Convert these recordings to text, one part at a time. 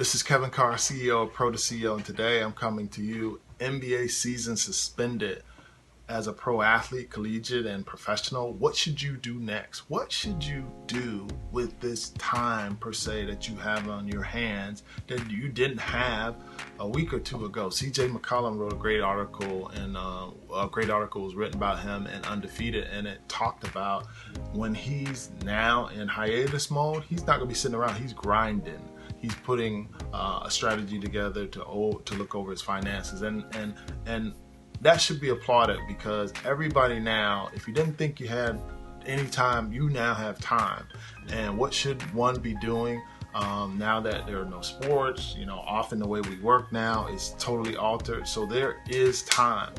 This is Kevin Carr, CEO of Pro to CEO, and today I'm coming to you NBA season suspended as a pro athlete, collegiate, and professional. What should you do next? What should you do with this time, per se, that you have on your hands that you didn't have a week or two ago? CJ McCollum wrote a great article, and a great article was written about him in Undefeated, and it talked about when he's now in hiatus mode, he's not going to be sitting around, he's grinding. He's putting a strategy together to look over his finances, and that should be applauded, because everybody now, if you didn't think you had any time, you now have time. And what should one be doing now that there are no sports? Often the way we work now is totally altered, so there is time.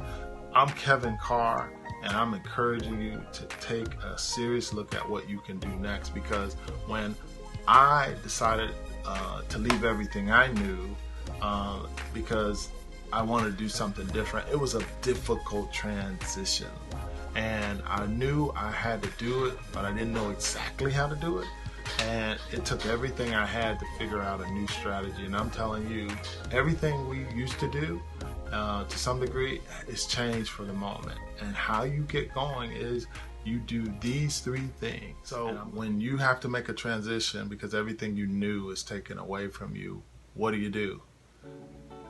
I'm Kevin Carr, and I'm encouraging you to take a serious look at what you can do next, because when I decided to leave everything I knew because I wanted to do something different, it was a difficult transition, and I knew I had to do it, but I didn't know exactly how to do it, and it took everything I had to figure out a new strategy. And I'm telling you, everything we used to do to some degree is changed for the moment, and how you get going is you do these three things. So when you have to make a transition because everything you knew is taken away from you, what do?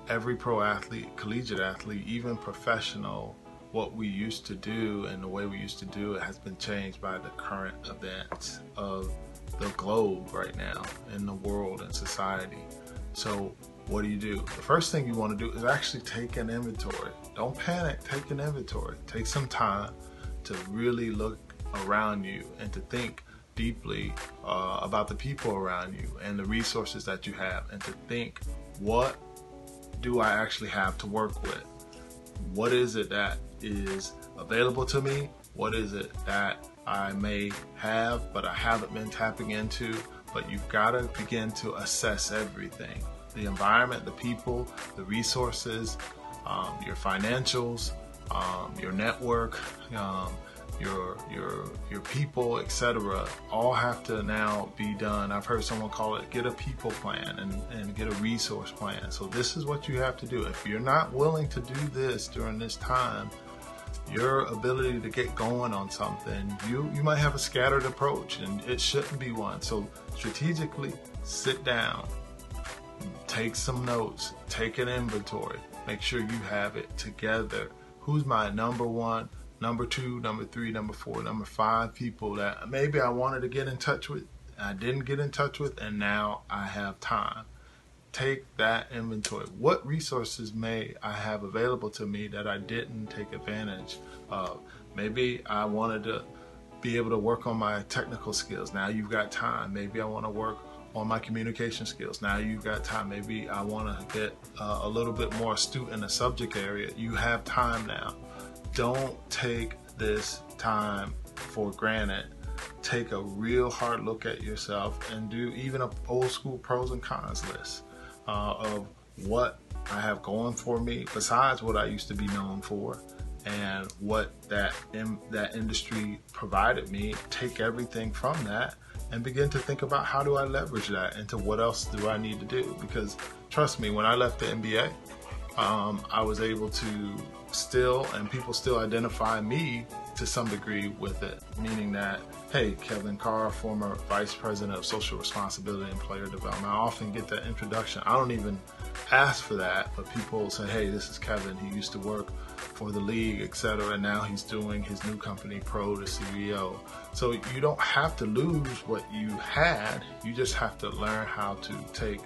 Every pro athlete, collegiate athlete, even professional, what we used to do and the way we used to do it has been changed by the current events of the globe right now, in the world and society. So what do? The first thing you want to do is actually take an inventory. Don't panic, take an inventory. Take some time to really look around you and to think deeply about the people around you and the resources that you have, and to think, what do I actually have to work with? What is it that is available to me? What is it that I may have but I haven't been tapping into? But you've got to begin to assess everything: the environment, the people, the resources, your financials, your network, your people, etc. all have to now be done. I've heard someone call it get a people plan and get a resource plan. So this is what you have to do. If you're not willing to do this during this time, your ability to get going on something, you might have a scattered approach, and it shouldn't be one. So strategically sit down, take some notes, take an inventory, make sure you have it together. Who's my number one, number two, number three, number four, number five people that maybe I wanted to get in touch with, I didn't get in touch with, and now I have time? Take that inventory. What resources may I have available to me that I didn't take advantage of? Maybe I wanted to be able to work on my technical skills. Now you've got time. Maybe I want to work on my communication skills. Now you've got time. Maybe I want to get a little bit more astute in the subject area. You have time now. Don't take this time for granted. Take a real hard look at yourself and do even an old school pros and cons list of what I have going for me besides what I used to be known for, and what that industry provided me. Take everything from that and begin to think about, how do I leverage that into what else do I need to do? Because trust me, when I left the NBA, I was able to still, and people still identify me to some degree with it, meaning that, hey, Kevin Carr, former Vice President of Social Responsibility and Player Development. I often get that introduction. I don't even ask for that, but people say, hey, this is Kevin. He used to work for the league, etc., and now he's doing his new company, Pro to CEO. So you don't have to lose what you had. You just have to learn how to take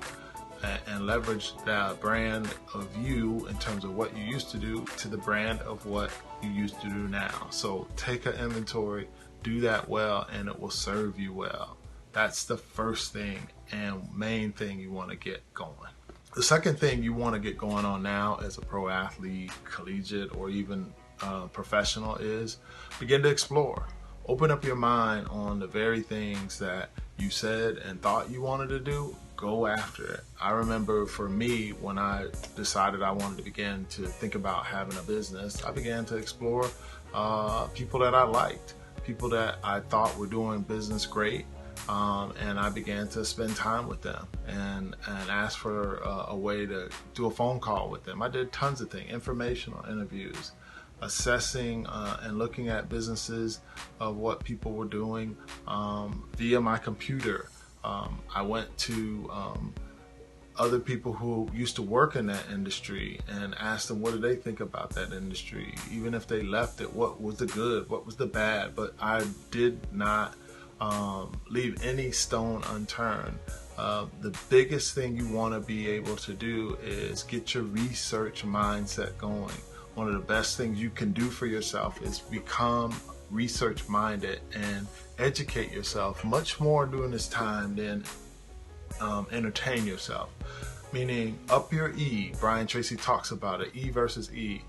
and leverage that brand of you in terms of what you used to do to the brand of what you used to do now. So take an inventory, do that well, and it will serve you well. That's the first thing and main thing you want to get going. The second thing you want to get going on now as a pro athlete, collegiate, or even professional is begin to explore. Open up your mind on the very things that you said and thought you wanted to do. Go after it. I remember for me, when I decided I wanted to begin to think about having a business, I began to explore people that I liked, people that I thought were doing business great, And I began to spend time with them and ask for a way to do a phone call with them. I did tons of things, informational interviews, assessing and looking at businesses of what people were doing via my computer. I went to other people who used to work in that industry and asked them what do they think about that industry. Even if they left it, what was the good, what was the bad? But I did not leave any stone unturned. The biggest thing you want to be able to do is get your research mindset going. One of the best things you can do for yourself is become research minded and educate yourself much more during this time than entertain yourself. Meaning up your E. Brian Tracy talks about it, E versus E.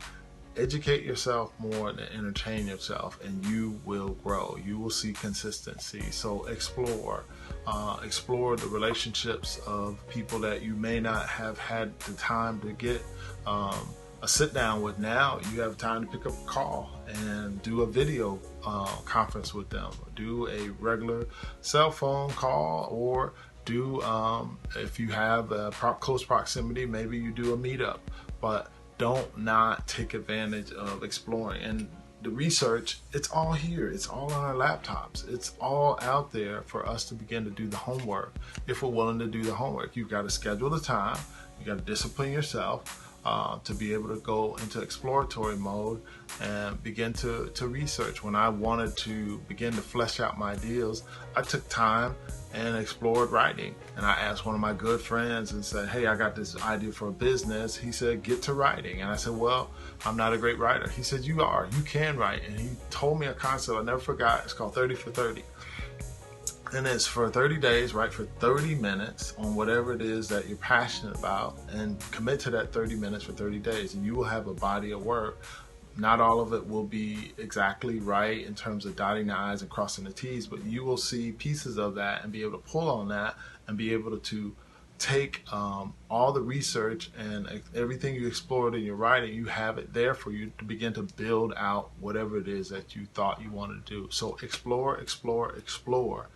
Educate yourself more than entertain yourself, and you will grow. You will see consistency. So explore the relationships of people that you may not have had the time to get a sit down with. Now you have time to pick up a call and do a video conference with them. Do a regular cell phone call, or do if you have a close proximity, maybe you do a meetup. But don't not take advantage of exploring. And the research, it's all here. It's all on our laptops. It's all out there for us to begin to do the homework. If we're willing to do the homework, you've got to schedule the time. You got to discipline yourself to be able to go into exploratory mode and begin to research. When I wanted to begin to flesh out my ideas, I took time and explored writing. And I asked one of my good friends and said, hey, I got this idea for a business. He said, get to writing. And I said, well, I'm not a great writer. He said, you are. You can write. And he told me a concept I never forgot. It's called 30 for 30. And it's for 30 days, write for 30 minutes on whatever it is that you're passionate about, and commit to that 30 minutes for 30 days. And you will have a body of work. Not all of it will be exactly right in terms of dotting the I's and crossing the T's, but you will see pieces of that and be able to pull on that and be able to take all the research and everything you explored in your writing. You have it there for you to begin to build out whatever it is that you thought you wanted to do. So explore, explore, explore.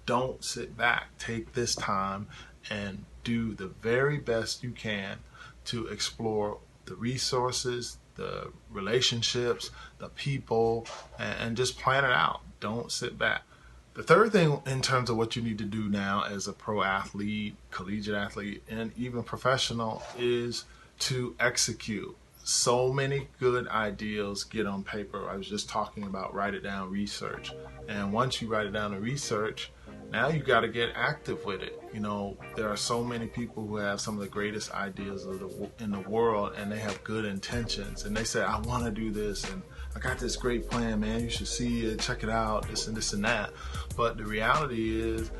Don't sit back. Take this time and do the very best you can to explore the resources, the relationships, the people, and just plan it out. Don't sit back. The third thing in terms of what you need to do now as a pro athlete, collegiate athlete, and even professional is to execute. So many good ideas get on paper. I was just talking about write it down, research. And once you write it down and research, now you got to get active with it. You know, there are so many people who have some of the greatest ideas in the world, and they have good intentions. And they say, I want to do this, and I got this great plan, man. You should see it, check it out, this and this and that. But the reality is,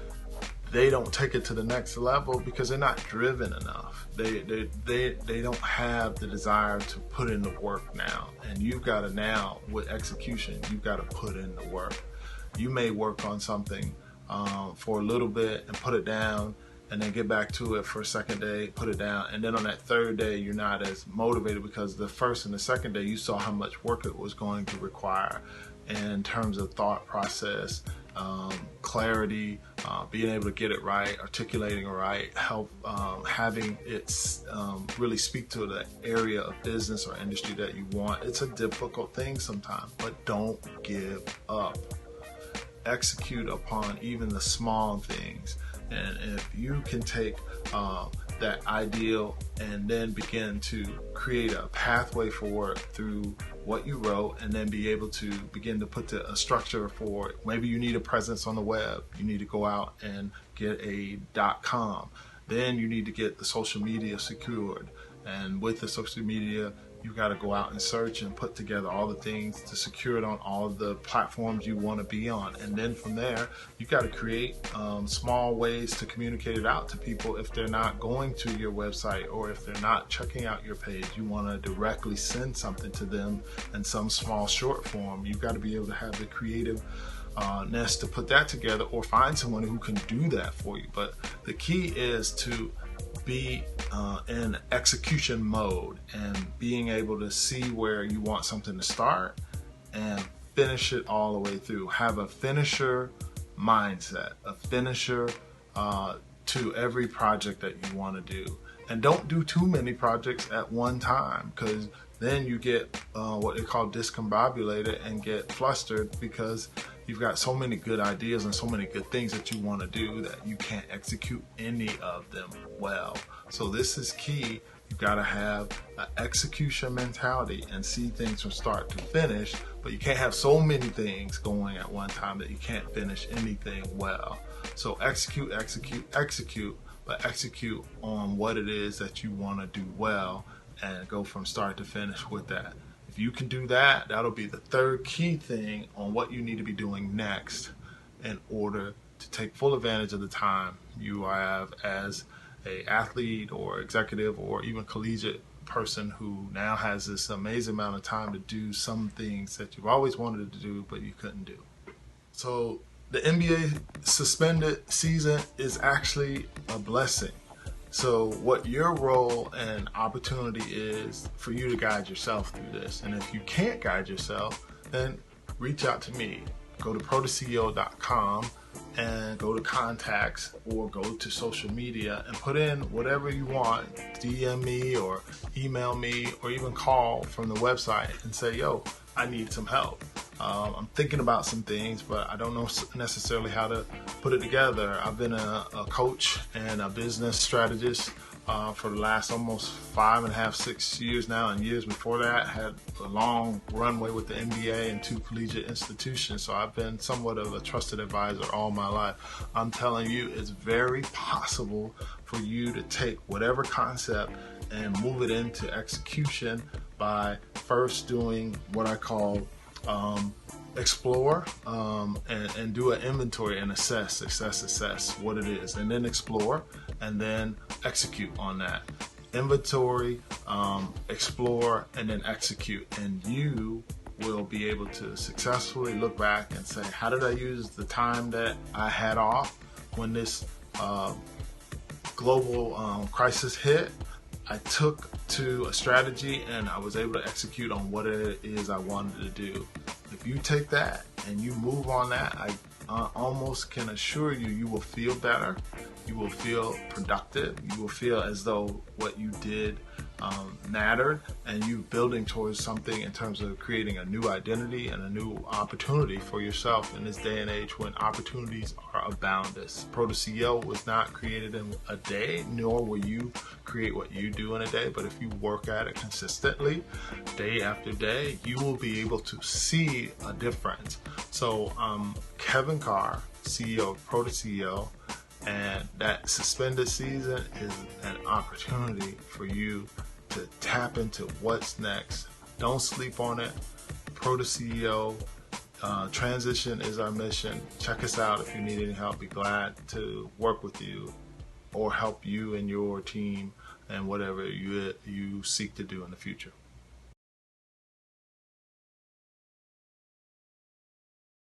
they don't take it to the next level because they're not driven enough. They don't have the desire to put in the work now. And you've got to now, with execution, you've got to put in the work. You may work on something for a little bit and put it down, and then get back to it for a second day, put it down, and then on that third day you're not as motivated because the first and the second day you saw how much work it was going to require in terms of thought process, clarity, being able to get it right, articulating it right, help having it really speak to the area of business or industry that you want. It's a difficult thing sometimes, but don't give up. Execute upon even the small things. And if you can take that ideal and then begin to create a pathway for work through what you wrote, and then be able to begin to put a structure for it. Maybe you need a presence on the web. You need to go out and get a .com. Then you need to get the social media secured. And with the social media, you got to go out and search and put together all the things to secure it on all of the platforms you want to be on. And then from there, you got to create small ways to communicate it out to people. If they're not going to your website or if they're not checking out your page, you want to directly send something to them in some small short form. You've got to be able to have the creativeness to put that together, or find someone who can do that for you. But the key is to be in execution mode and being able to see where you want something to start and finish it all the way through. Have a finisher mindset, a finisher to every project that you want to do. And don't do too many projects at one time, because then you get what they call discombobulated and get flustered, because you've got so many good ideas and so many good things that you want to do that you can't execute any of them well. So this is key. You've got to have an execution mentality and see things from start to finish, but you can't have so many things going at one time that you can't finish anything well. So execute, but execute on what it is that you want to do well and go from start to finish with that. If you can do that, that'll be the third key thing on what you need to be doing next in order to take full advantage of the time you have as an athlete or executive or even collegiate person who now has this amazing amount of time to do some things that you've always wanted to do but you couldn't do. So the NBA suspended season is actually a blessing. So what your role and opportunity is for you to guide yourself through this. And if you can't guide yourself, then reach out to me. Go to protoceo.com and go to contacts or go to social media and put in whatever you want. DM me or email me or even call from the website and say, yo, I need some help. I'm thinking about some things, but I don't know necessarily how to put it together. I've been a coach and a business strategist for the last almost 5.5, 6 years now, and years before that had a long runway with the NBA and 2 collegiate institutions. So I've been somewhat of a trusted advisor all my life. I'm telling you, it's very possible for you to take whatever concept and move it into execution by first doing what I call explore and do an inventory and assess what it is, and then explore and then execute on that. Inventory, explore, and then execute, and you will be able to successfully look back and say, how did I use the time that I had off when this global crisis hit? I took to a strategy and I was able to execute on what it is I wanted to do. If you take that and you move on that, I almost can assure you, you will feel better. You will feel productive. You will feel as though what you did mattered, and you building towards something in terms of creating a new identity and a new opportunity for yourself in this day and age when opportunities are abounding. Proto CEO was not created in a day, nor will you create what you do in a day, but if you work at it consistently, day after day, you will be able to see a difference. So Kevin Carr, CEO of Proto CEO, and that suspended season is an opportunity for you to tap into what's next. Don't sleep on it. Proto CEO, transition is our mission. Check us out if you need any help. Be glad to work with you or help you and your team and whatever you seek to do in the future.